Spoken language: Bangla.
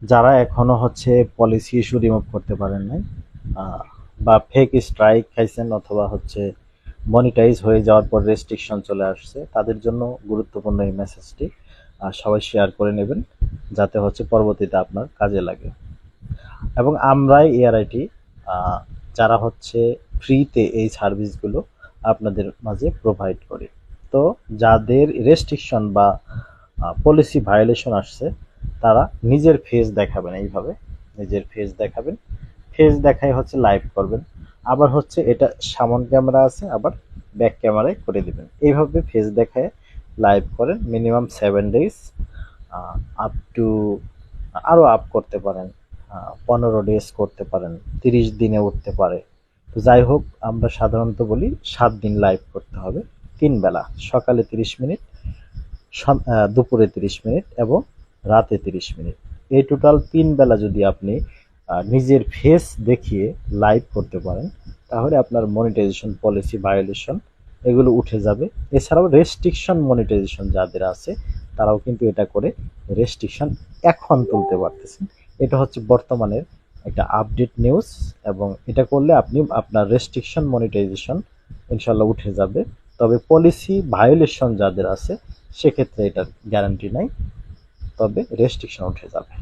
যারা এখনো হচ্ছে পলিসি ইস্যু রিমুভ করতে পারেন নাই, আহ, বা ফেক স্ট্রাইক খাইছেন, অথবা হচ্ছে মনিটাইজ হয়ে যাওয়ার পর রেস্ট্রিকশন চলে আসছে, তাদের জন্য গুরুত্বপূর্ণ এই মেসেজটি সবাই শেয়ার করে নেবেন, যাতে হচ্ছে পরবর্তীতে আপনার কাজে লাগে। এবং আমরাই এআরআইটি যারা হচ্ছে ফ্রিতে এই সার্ভিসগুলো আপনাদের মাঝে প্রোভাইড করি। তো যাদের রেস্ট্রিকশন বা পলিসি ভায়োলেশন আসছে, তারা নিজের ফেস দেখাবেন, এইভাবে নিজের ফেস দেখাবেন, ফেস দেখাই হচ্ছে লাইভ করবেন, আবার হচ্ছে এটা সামন ক্যামেরা আছে, আবার ব্যাক ক্যামেরায় করে দিবেন, এইভাবে ফেস দেখায় লাইভ করেন মিনিমাম 7 ডেজ, আপ টু আরও আপ করতে পারেন, 15 ডেজ করতে পারেন, 30 দিনে উঠতে পারে। তো যাই হোক, আমরা সাধারণত বলি 7 দিন লাইভ করতে হবে, 3 বেলা, সকালে 30 মিনিট, দুপুরে 30 মিনিট এবং রাতে 30 মিনিট। এই টোটাল 3 বেলা যদি আপনি নিজের ফেস দেখিয়ে লাইভ করতে পারেন, তাহলে আপনার মনিটাইজেশন পলিসি ভায়োলেশন এগুলো উঠে যাবে। এছাড়াও রেস্ট্রিকশন মনিটাইজেশন যাদের আছে, তারাও কিন্তু এটা করে রেস্ট্রিকশন এখন তুলতে পারতেছেন। এটা হচ্ছে বর্তমানের একটা আপডেট নিউজ, এবং এটা করলে আপনি আপনার রেস্ট্রিকশন মনিটাইজেশন ইনশাল্লাহ উঠে যাবে। তবে পলিসি ভায়োলেশন যাদের আছে, সেক্ষেত্রে এটার গ্যারান্টি নাই, তবে রেস্ট্রিকশন উঠে যাবে।